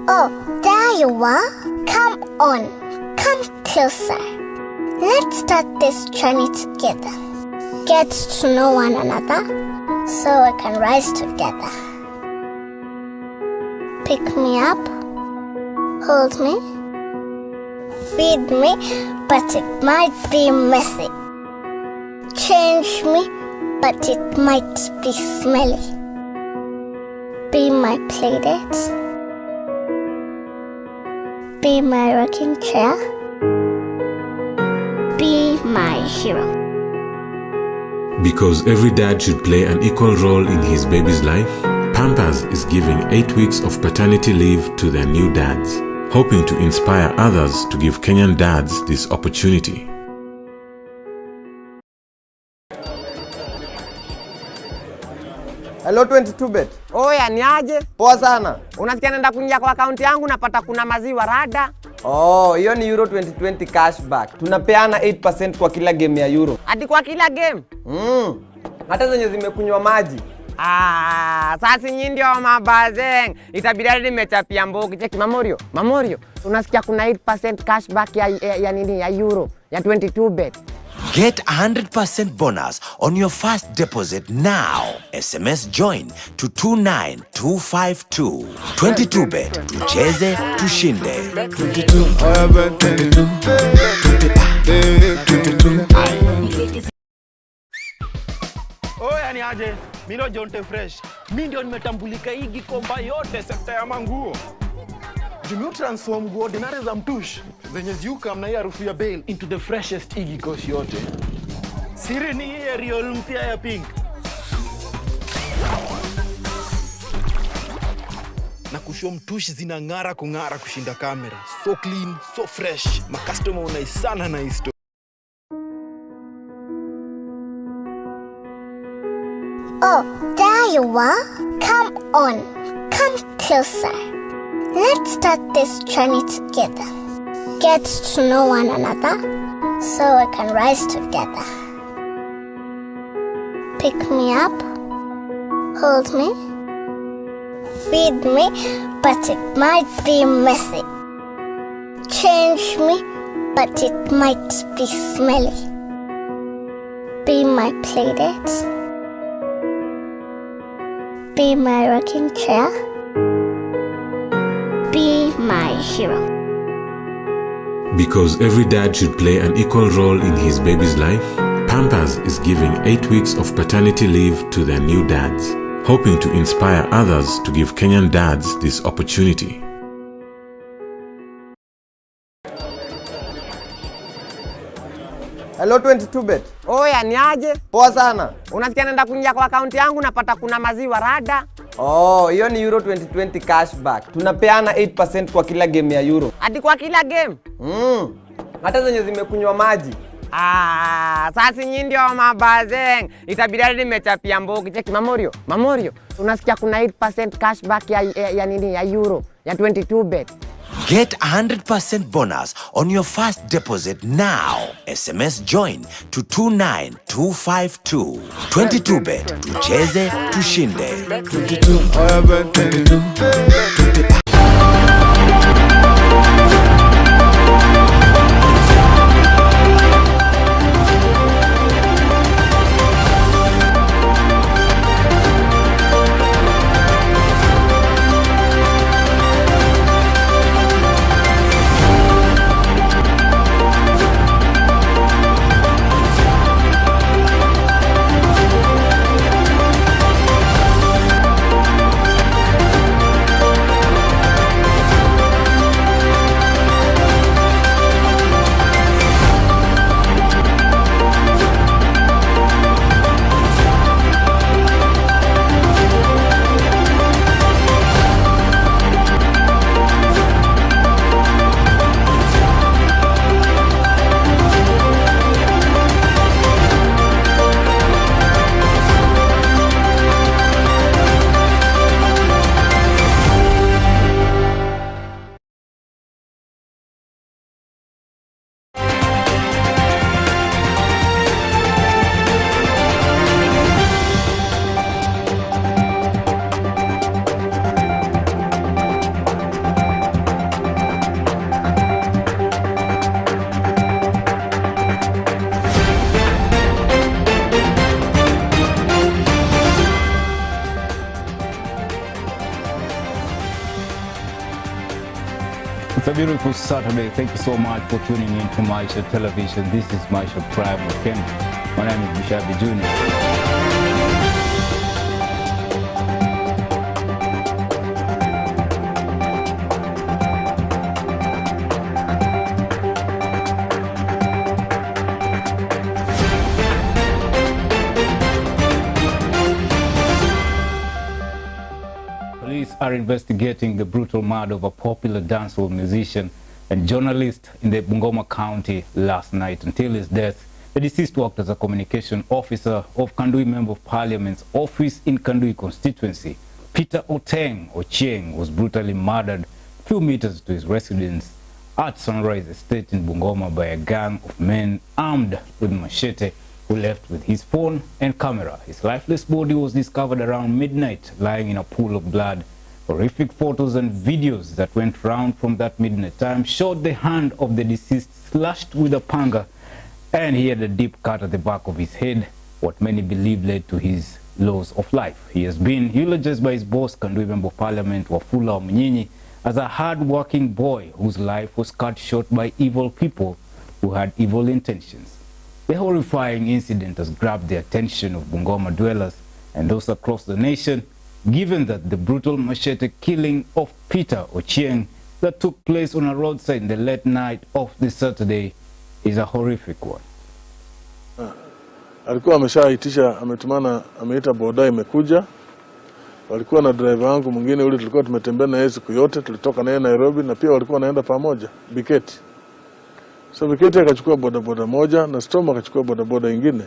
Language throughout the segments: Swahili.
Oh, there you are. Come on, come closer. Let's start this journey together. Get to know one another so we can rise together. Pick me up, hold me, feed me, but it might be messy. Change me, but it might be smelly. Be my playdate. Be my rocking chair. Be my hero. Because every dad should play an equal role in his baby's life, Pampers is giving 8 weeks of paternity leave to their new dads, hoping to inspire others to give Kenyan dads this opportunity. Hello 22bet. Oya ni aje? Poa sana. Unasikia naenda kuingia kwa account yangu napata kuna maziwa rada? Oh, hiyo ni Euro 2020 cashback. Tunapeana 8% kwa kila game ya Euro. Hadi kwa kila game? Hata zenye zimekunywa maji. Sasa nyinyi ndio mabazeng. Itabidi hadi nimechapia mbogi. Cheki Mamorio. Unasikia kuna 8% cashback ya nini ya Euro ya 22bet. Get 100% bonus on your first deposit now. SMS join to 29252. 22bet. Tucheze, tushinde. 22. Oya ni aje? Mimi ndio Jonte Fresh. Mimi ndio nimetambulika hii gikomba yote sekta ya manguo. Jumio transform nguo ordinary za mtush zenye ziuka mna hii harufu ya bail into the freshest igi kosi yote. Siri ni hii Ariel mpya ya pink. Na kusho mtush zinang'ara kung'ara kushinda kamera. So clean, so fresh. Ma customer unaisana na isto. Oh, there you are. Come on, come closer. Let's start this journey together. Get to know one another so we can rise together. Pick me up, hold me, feed me, but it might be messy. Change me, but it might be smelly. Be my playdate. Be my rocking chair. Be my hero. Because every dad should play an equal role in his baby's life, Pampers is giving 8 weeks of paternity leave to their new dads, hoping to inspire others to give Kenyan dads this opportunity. Hello 22bet. Oya ni aje? Poa sana. Unasikia naenda kuingia kwa account yangu napata kuna maziwa rada? Oh, hiyo ni Euro 2020 cashback. Tunapeana 8% kwa kila game ya Euro. Hadi kwa kila game? Hata zenye zimekunywa maji. Sasa nyinyi ndio mabazeng. Itabidi hadi nimechapia mbogi. Cheki Mamorio. Unasikia kuna 8% cashback ya nini ya Euro ya 22bet. Get 100% bonus on your first deposit now. SMS join to 29252. 22bet. Tucheze, tushinde. 22. a beautiful Saturday. Thank you so much for tuning in to Maisha Television. This is Maisha Prime Weekend. My name is Bishabi Jr. Police are investigating the brutal murder of a popular dancehall musician and journalist in the Bungoma County last night. Until his death, the deceased worked as a communication officer of Kandui Member of Parliament's office in Kandui constituency. Peter Ochieng was brutally murdered a few meters to his residence at Sonar estate in Bungoma by a gang of men armed with machete who left with his phone and camera. His lifeless body was discovered around midnight, lying in a pool of blood. Horrific photos and videos that went round from that midnight time showed the hand of the deceased slashed with a panga, and he had a deep cut at the back of his head, what many believe led to his loss of life. He has been eulogized by his boss, Kandui Member of Parliament Wafula Mnyinyi, as a hard-working boy whose life was cut short by evil people who had evil intentions. The horrifying incident has grabbed the attention of Bungoma dwellers and those across the nation, given that the brutal machete killing of Peter Ochieng that took place on a roadside in the late night of this Saturday is a horrific one. Alikuwa ameshaitisha, ametumana, ameita boda imekuja. Walikuwa na driver wangu mwingine ule tulikuwa tumetembea na yeye siku yote, tulitoka na yeye Nairobi na pia walikuwa wanaenda pamoja Biketi. So Biketi akachukua bodaboda moja na Storm akachukua bodaboda nyingine.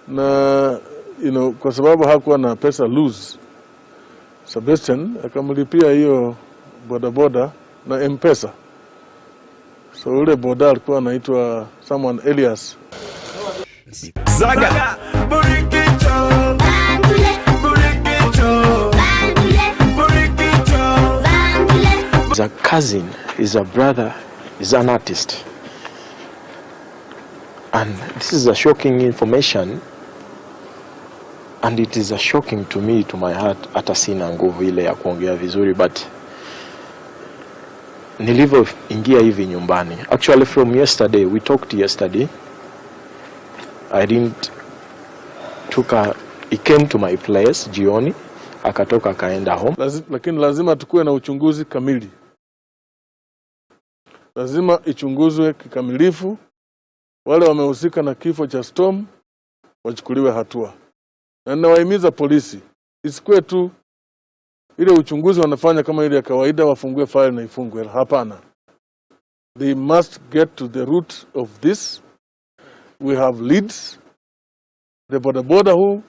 Na kwa sababu hakuwa na pesa loose, Sebastian akamlipia hiyo bodaboda na M-Pesa. So ule boda alikuwa anaitwa someone Elias. Zaga Burikito He's a cousin, he's a brother, he's an artist. And this is a shocking information, and it is a shocking to me, to my heart. Hata sina nguvu ile ya kuongea vizuri, but nilivyoingia hivi nyumbani, actually from yesterday, we talked yesterday. He came to my place jioni, akatoka akaenda home. Lakini lazima tukue na uchunguzi kamili. Lazima ichunguzwe kikamilifu. Wale wamehusika na kifo cha Storm wachukuliwe hatua. Na ninawahimiza polisi isikue tu ile uchunguzi wanafanya kama ile ya kawaida, wafungue file na ifungwe. Hapana. They must get to the root of this. We have leads. The bodaboda who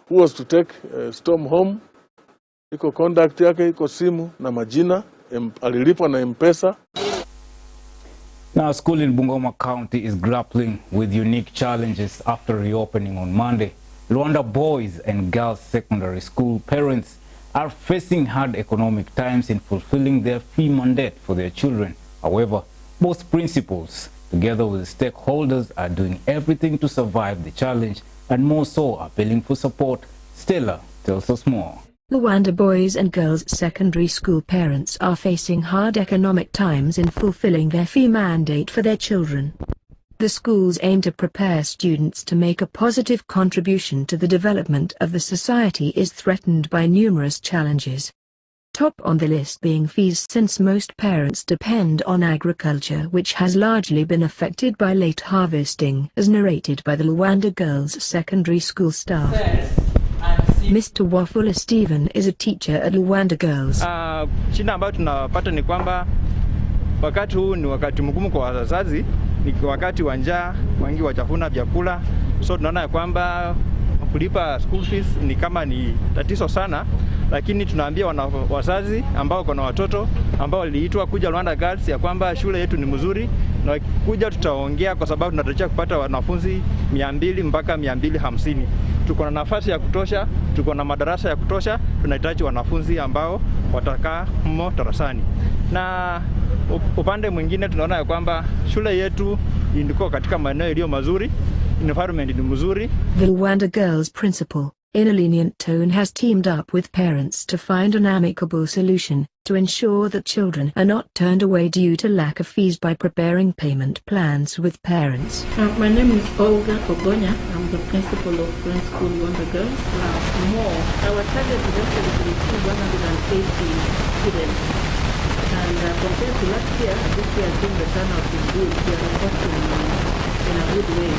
was to take Storm home, iko contact yake, iko simu na majina, alilipwa na M-Pesa. Now, school in Bungoma County is grappling with unique challenges after reopening on Monday. Luanda Boys and Girls Secondary School parents are facing hard economic times in fulfilling their fee mandate for their children. However, both principals, together with stakeholders, are doing everything to survive the challenge and more so appealing for support. Stella tells us more. Luanda Boys and Girls Secondary School parents are facing hard economic times in fulfilling their fee mandate for their children. The schools aim to prepare students to make a positive contribution to the development of the society is threatened by numerous challenges. Top on the list being fees, since most parents depend on agriculture, which has largely been affected by late harvesting, as narrated by the Luanda Girls Secondary School staff. Mr. Wafula Stephen is a teacher at Luanda Girls. Shida ambayo tunapata ni kwamba wakati huu ni wakati mgumu kwa wazazi, ni wakati wa njaa, wengi watafuna vyakula. So tunaona kwamba kulipa school fees ni kama ni tatizo sana, lakini tunaambia wazazi ambao kuna watoto ambao waliitwa kuja Luanda Girls ya kwamba shule yetu ni mzuri, na kuja tutaongea kwa sababu tunatarajia kupata wanafunzi 200 mpaka 250. Tuko na nafasi ya kutosha, tuko na madarasa ya kutosha, tunahitaji wanafunzi ambao watakaa humo darasani. Na upande mwingine tunaona ya kwamba shule yetu iko katika maeneo iliyo mazuri, environment ni mzuri. The Luanda Girls principal, in a lenient tone, has teamed up with parents to find an amicable solution to ensure that children are not turned away due to lack of fees by preparing payment plans with parents. My name is Olga Ogonya. I'm the principal of Friends School Wonder Girls. Our target is actually to receive 180 students. And compared to last year, this year I think the turnout is good. We are reporting in a good way.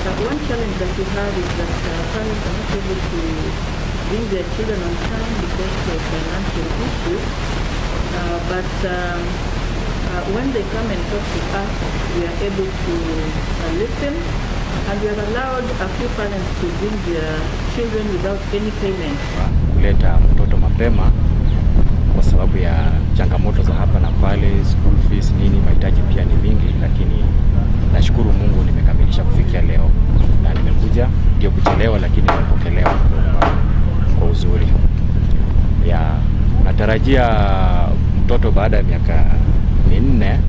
One challenge that we have is that parents are not able to bring their children on time because of financial issues. When they come and talk to us, we are able to listen, and we have allowed a few parents to bring their children without any payment. Kuleta mtoto mapema kwa sababu ya changamoto za hapa na pale, school fees nini, mahitaji pia ni mingi, lakini nashukuru Mungu nimekamilisha kufikia leo na nimekuja, ndio kuchelewa lakini nimepokelewa kwa uzuri. Natarajia mtoto baada ya miaka 4.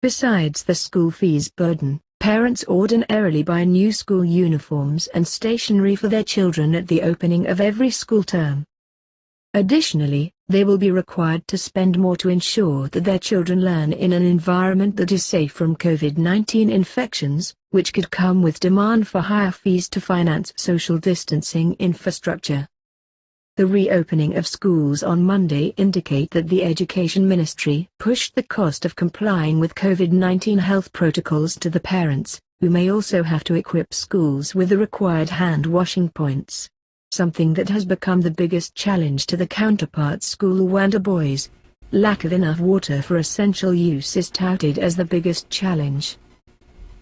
Besides the school fees burden, parents ordinarily buy new school uniforms and stationery for their children at the opening of every school term. Additionally, they will be required to spend more to ensure that their children learn in an environment that is safe from COVID-19 infections, which could come with demand for higher fees to finance social distancing infrastructure. The reopening of schools on Monday indicate that the Education Ministry pushed the cost of complying with COVID-19 health protocols to the parents, who may also have to equip schools with the required hand-washing points. Something that has become the biggest challenge to the counterpart school Wonder Boys. Lack of enough water for essential use is touted as the biggest challenge.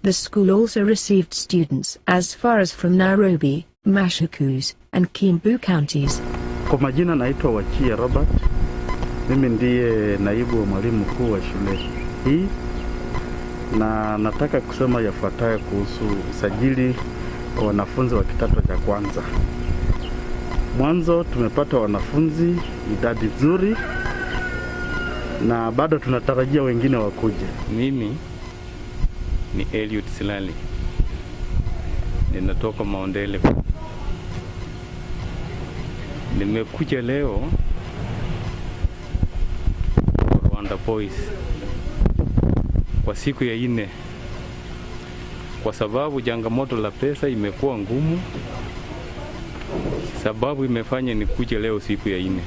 The school also received students as far as from Nairobi, Machakos, and Kiambu counties. Kwa majina naitwa Wachia Robert. Mimi ndiye naibu wa mwalimu mkuu wa shule hii, na nataka kusema yafuatayo kuhusu usajili wa wanafunzi wa kidato cha kwanza. Mwanzo tumepata wanafunzi idadi nzuri na bado tunatarajia wengine wakuje. Mimi ni Eliud Silali. Ninatoka Maondele. Nimekuja leo Rwanda Boys kwa siku ya 4 kwa sababu changamoto la pesa imekuwa ngumu, sababu imefanya nikuje leo siku ya 4.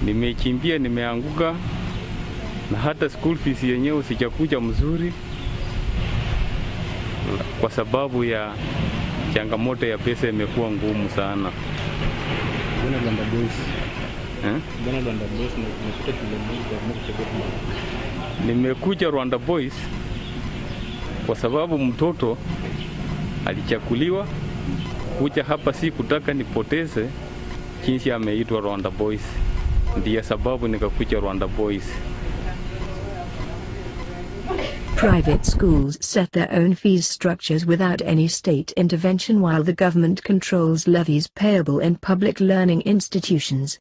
Nimekimbia, nimeanguka, na hata school fees yenyewe sijakuja mzuri kwa sababu ya changamoto ya pesa imekuwa ngumu sana. Rwanda Boys. Rwanda Boys nimekuja Rwanda Boys kwa sababu mtoto alichakuliwa kuja hapa, si kutaka nipoteze jinsi ameitwa Rwanda Boys. Ndiyo sababu nikakuja Rwanda Boys. Private schools set their own fees structures without any state intervention, while the government controls levies payable in public learning institutions.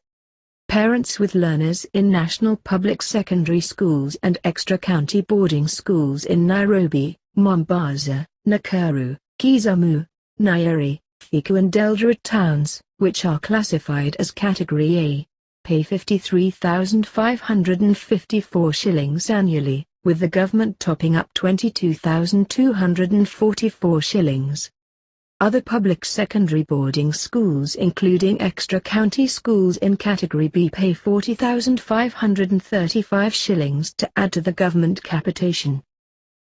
Parents with learners in national public secondary schools and extra-county boarding schools in Nairobi, Mombasa, Nakuru, Kisumu, Nyeri, Thika and Eldoret towns, which are classified as Category A, pay 53,554 shillings annually, with the government topping up 22,244 shillings. Other public secondary boarding schools, including extra-county schools in Category B, pay 40,535 shillings to add to the government capitation.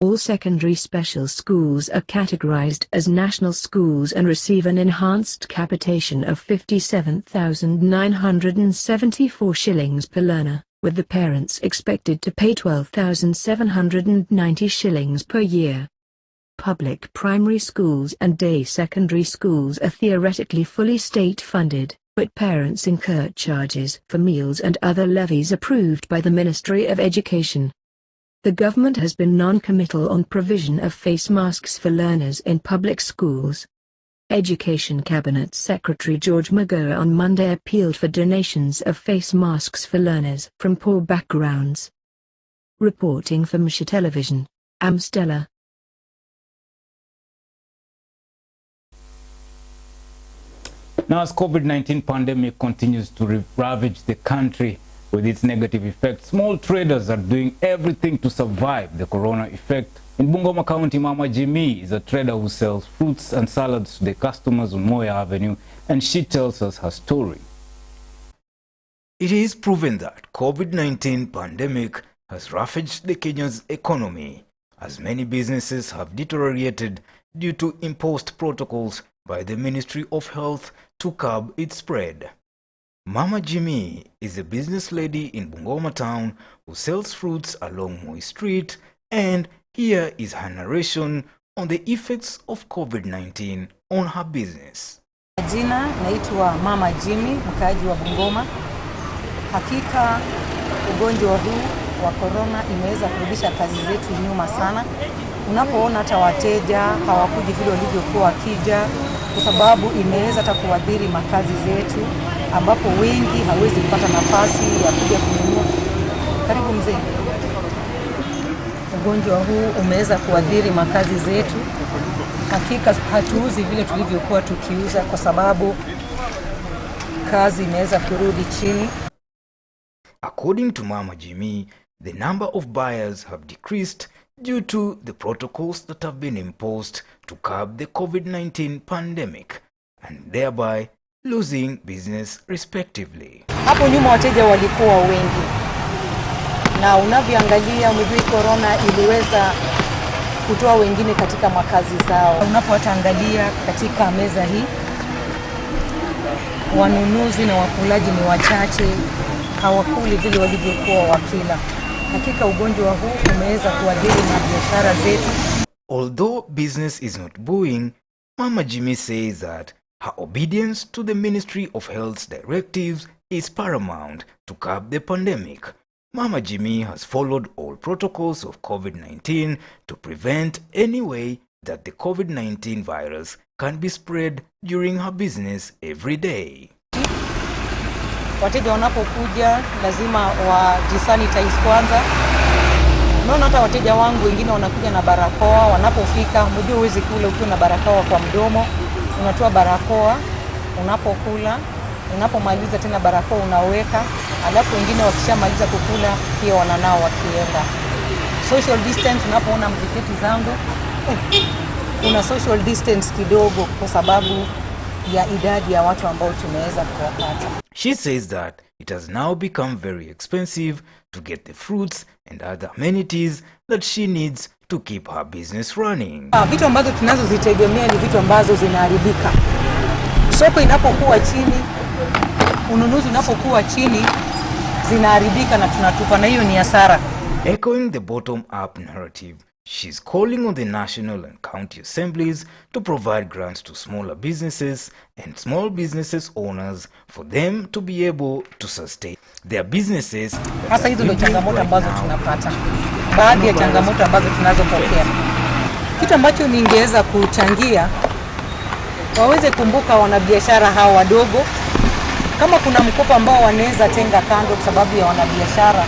All secondary special schools are categorized as national schools and receive an enhanced capitation of 57,974 shillings per learner, with the parents expected to pay 12,790 shillings per year. Public primary schools and day secondary schools are theoretically fully state-funded, but parents incur charges for meals and other levies approved by the Ministry of Education. The government has been non-committal on provision of face masks for learners in public schools. Education Cabinet Secretary George Magoha on Monday appealed for donations of face masks for learners from poor backgrounds. Reporting for Maisha Television, I'm Stella. Now, as COVID-19 pandemic continues to ravage the country with its negative effects, small traders are doing everything to survive the corona effect. In Bungoma County, Mama Jimmy is a trader who sells fruits and salads to the customers on Moya Avenue, and she tells us her story. It is proven that COVID-19 pandemic has ravaged the Kenya's economy, as many businesses have deteriorated due to imposed protocols by the Ministry of Health to curb its spread. Mama Jimmy is a business lady in Bungoma town who sells fruits along Moi Street, and here is her narration on the effects of COVID-19 on her business. Jina naitwa Mama Jimmy, mkaaji wa Bungoma. Hakika ugonjwa huu wa corona imeweza kurudisha kazi zetu nyuma sana. Unapoona hata wateja hawakuji vile walivyokuwa wakija, kwa sababu imeweza hata kuadhiri makazi zetu, ambapo wengi hawezi kupata nafasi ya kuja kununua. Karibu mzee. Ugonjwa huu umeweza kuadhiri makazi zetu. Hakika hatuuzi vile tulivyokuwa tukiuza, kwa sababu kazi imeweza kurudi chini. According to Mama Jimmy, the number of buyers have decreased due to the protocols that have been imposed to curb the COVID-19 pandemic, and thereby losing business respectively. Hapo nyuma wateja walikuwa wengi, na unavyoangalia mjui corona iliweza kutoa wengine katika makazi zao. Unapoangalia katika meza hii, wanunuzi na wakulaji ni wachache, hawakuli vile walivyokuwa wakila. Hakika ugonjwa huu umeweza kuadhiri na biashara zetu. Although business is not booming, Mama Jimmy says that her obedience to the Ministry of Health's directives is paramount to curb the pandemic. Mama Jimmy has followed all protocols of COVID-19 to prevent any way that the COVID-19 virus can be spread during her business every day. Wateja wanapokuja lazima wajisanitize kwanza. Unaona hata wateja wangu wengine wanakuja na barakoa, wanapofika mjue uwezi kula ukiwa na barakoa kwa mdomo, unatoa barakoa unapokula, unapomaliza tena barakoa unaweka, alafu wengine wakishamaliza kukula pia wananao wakienda. Social distance, unapoona mziketi zangu kuna social distance kidogo kwa sababu ya idadi ya watu ambao tumeweza kuwapata. She says that it has now become very expensive to get the fruits and other amenities that she needs to keep her business running. Vitu ambazo tunazozitegemea ni vitu ambazo zinaharibika. Soko inapokuwa chini, ununuzi unapokuwa chini, zinaharibika na tunatupa, na hiyo ni hasara. Echoing the bottom-up narrative, she's calling on the national and county assemblies to provide grants to smaller businesses and small businesses owners for them to be able to sustain their businesses. Hasa hizo ndio changamoto ambazo tunapata. Baadhi ya changamoto ambazo tunazopokea. Kitu ambacho ningeweza kuchangia, waweze kumbuka wanabiashara hawa wadogo. Kama kuna mkopo ambao wanaweza tenga kando kwa sababu ya wanabiashara,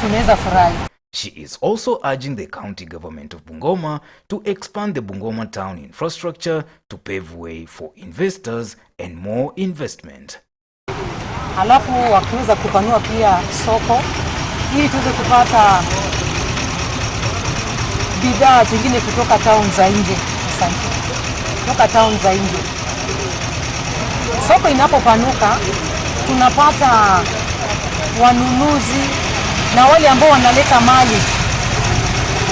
tunaweza furahi. She is also urging the county government of Bungoma to expand the Bungoma town infrastructure to pave way for investors and more investment. Alafu wakiweza kupanua pia soko ili tuweze kupata bidhaa zingine kutoka town za nje. Asante. Kutoka town za nje. Soko inapopanuka tunapata wanunuzi na wale ambao wanaleta mali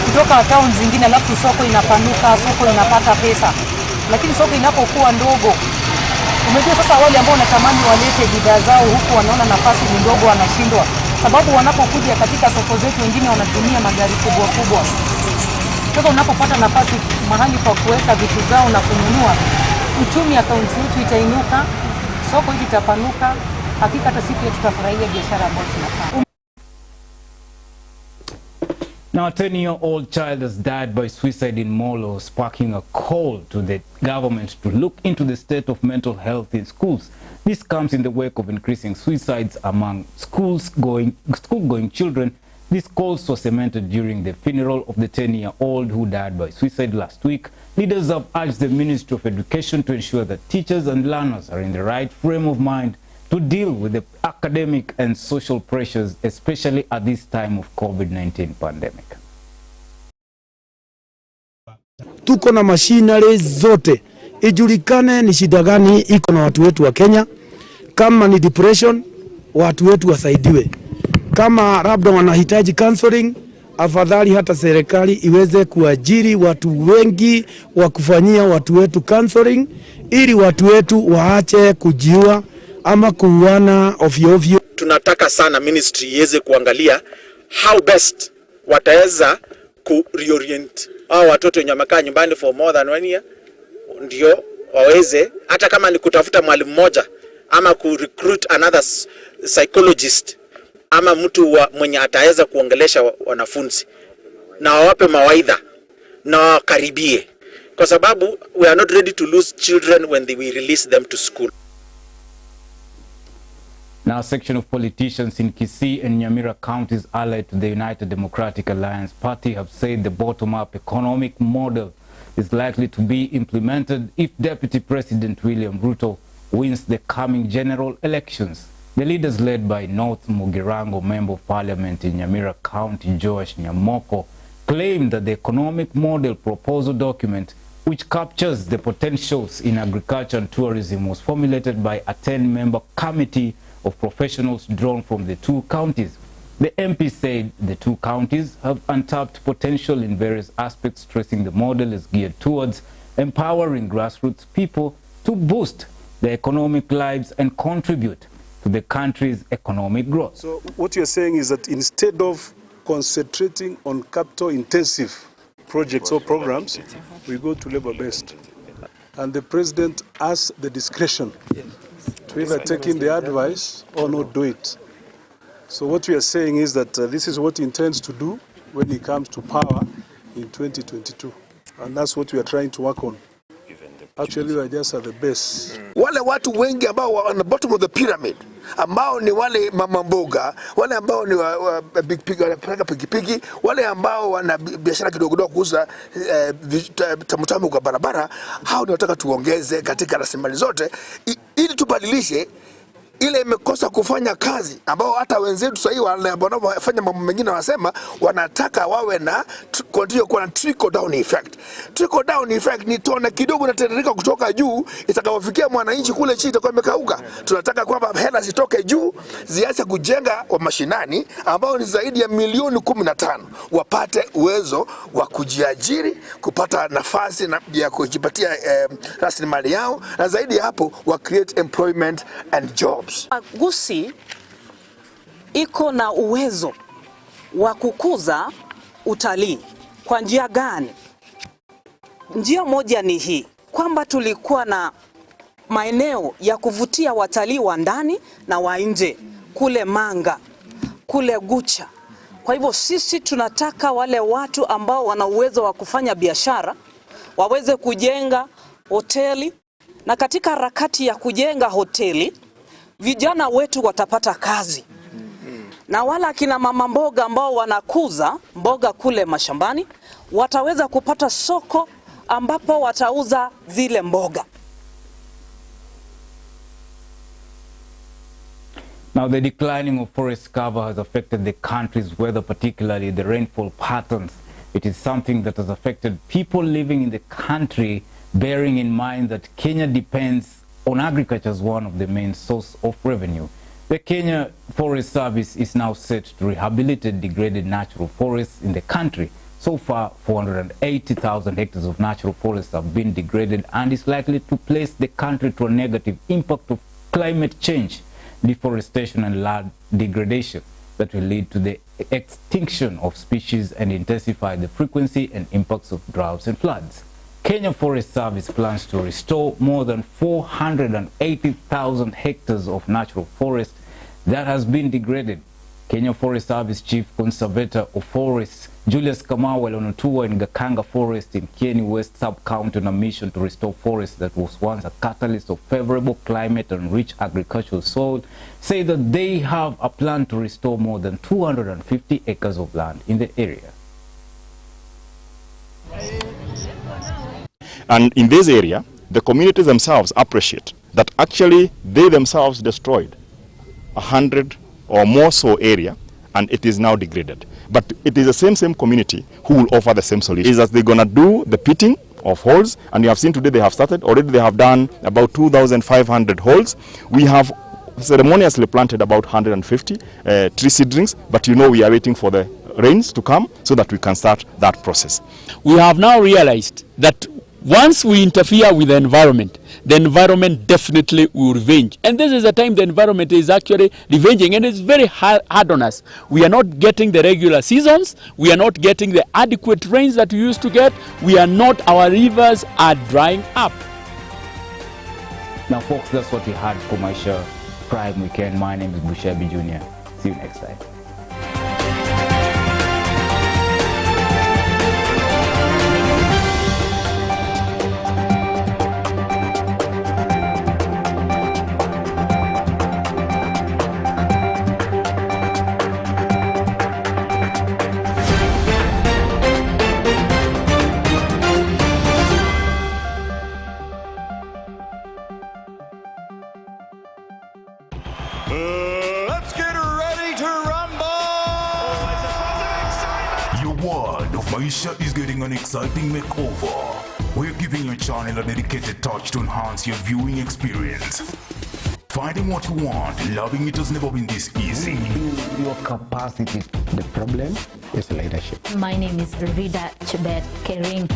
kutoka town zingine, alafu soko inapanuka, soko inapata pesa. Lakini soko inapokuwa ndogo, umejua sasa wale ambao wanatamani walete bidhaa zao huku wanaona nafasi ni ndogo, wanashindwa. Sababu wanapokuja katika soko zetu wengine wanatumia magari kubwa kubwa. Sasa unapopata nafasi mahali pa kuweka vitu zao na kununua, uchumi akaunti yetu itainuka, soko hili itapanuka. Hakika hata sisi tutafurahia biashara ambayo tunafanya. Now, a 10-year-old child has died by suicide in Molo, sparking a call to the government to look into the state of mental health in schools. This comes in the wake of increasing suicides among school-going children This cause was cemented during the funeral of the 10-year-old who died by suicide last week. Leaders have urged the Ministry of Education to ensure that teachers and learners are in the right frame of mind to deal with the academic and social pressures, especially at this time of COVID-19 pandemic. Tuko na machinery zote, ijulikane ni shida gani iko na watu wetu wa Kenya. Kama ni depression, watu wetu wasaidiwe. Kama labda wanahitaji counseling, afadhali hata serikali iweze kuajiri watu wengi wa kufanyia watu wetu counseling, ili watu wetu waache kujiua ama kuuana ovyo ovyo. Tunataka sana ministry iweze kuangalia how best wataweza ku reorient hao watoto wenye wamekaa nyumbani for more than 1 year, ndio waweze hata kama ni kutafuta mwalimu mmoja ama ku recruit another psychologist ama mtu mwenye ataweza kuongelesha wanafunzi na wawape mawaidha na wakaribie, kwa sababu we are not ready to lose children when we release them to school. Now, a section of politicians in Kisii and Nyamira counties allied to the United Democratic Alliance Party have said the bottom-up economic model is likely to be implemented if Deputy President William Ruto wins the coming general elections. The leaders, led by North Mugirango Member of Parliament in Nyamira County, Joash Nyamoko, claimed that the economic model proposal document, which captures the potentials in agriculture and tourism, was formulated by a 10-member committee of professionals drawn from the two counties. The MP said the two counties have untapped potential in various aspects, stressing the model is geared towards empowering grassroots people to boost their economic lives and contribute to the country's economic growth. So what you're saying is that instead of concentrating on capital-intensive projects or programs, we go to labor-based. And the president has the discretion to either take in the advice or not do it. So what we are saying is that this is what he intends to do when he comes to power in 2022. And that's what we are trying to work on. Actually, we are just at the base. Wale watu wengi ambao on the bottom of the pyramid, ambao ni wale mama mboga, wale ambao ni big pig, wanapeleka pikipiki, wale ambao wana biashara kidogo kidogo kuuza tamutamu kwa barabara, hao tunataka tuongeze katika rasilimali zote ili tubadilishe ile imekosa kufanya kazi, ambao hata wenzetu sasa hivi wanafanya mambo mengine wanasema wanataka wawe na continue kuwa na trickle down effect. Trickle down effect ni tone kidogo inateremka kutoka juu, itakapofikia mwananchi kule chini itakuwa imekauka. Tunataka kwamba hela zitoke juu ziache kujenga wa mashinani ambao ni zaidi ya milioni 15 wapate uwezo wa kujiajiri, kupata nafasi ya kujipatia rasilimali yao, na zaidi ya hapo wa create employment and jobs. Gusii iko na uwezo wa kukuza utalii. Kwa njia gani? Njia moja ni hii, kwamba tulikuwa na maeneo ya kuvutia watalii wa ndani na wa nje, kule Manga, kule Gucha. Kwa hivyo sisi tunataka wale watu ambao wana uwezo wa kufanya biashara waweze kujenga hoteli, na katika harakati ya kujenga hoteli vijana wetu watapata kazi. Na wala kina mama mboga ambao wanakuza mboga kule mashambani wataweza kupata soko ambapo watauza zile mboga. Now, the declining of forest cover has affected the country's weather, particularly the rainfall patterns. It is something that has affected people living in the country, bearing in mind that Kenya depends on agriculture as one of the main source of revenue. The Kenya Forest Service is now set to rehabilitate degraded natural forests in the country. So far, 480,000 hectares of natural forests have been degraded and is likely to place the country to a negative impact of climate change, deforestation and land degradation that will lead to the extinction of species and intensify the frequency and impacts of droughts and floods. Kenya Forest Service plans to restore more than 480,000 hectares of natural forest that has been degraded. Kenya Forest Service Chief Conservator of Forests Julius Kamau, while on a tour in Gakanga Forest in Kieni West Sub-County on a mission to restore forest that was once a catalyst of favorable climate and rich agricultural soil, say that they have a plan to restore more than 250 acres of land in the area. And in this area, the communities themselves appreciate that actually they themselves destroyed 100 or more so area, and it is now degraded. But it is the same community who will offer the same solution. Is that they're going to do the pitting of holes, and you have seen today they have started. Already they have done about 2,500 holes. We have ceremoniously planted about 150 tree seedlings, but you know we are waiting for the rains to come so that we can start that process. We have now realized that once we interfere with the environment definitely will revenge. And this is the time the environment is actually revenging, and it's very hard on us. We are not getting the regular seasons. We are not getting the adequate rains that we used to get. Our rivers are drying up. Now folks, that's what we had for Maisha Prime Weekend. My name is Bushabi Jr. See you next time. Let's get ready to rumble! Your world of Maisha is getting an exciting makeover. We're giving your channel a dedicated touch to enhance your viewing experience. Finding what you want, loving it has never been this easy. Your capacity. The problem is leadership. My name is Rida Chebet Kering.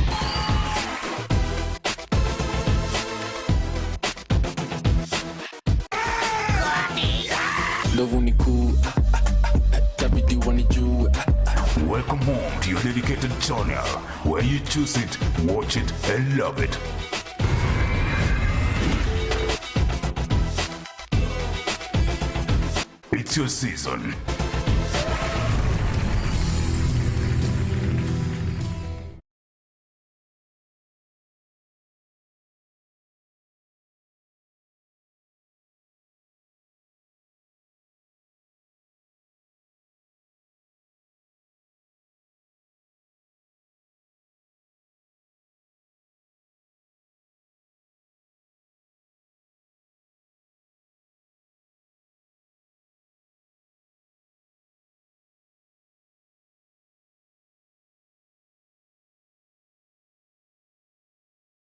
Welcome home to your dedicated channel, where you choose it, watch it, and love it. It's your season.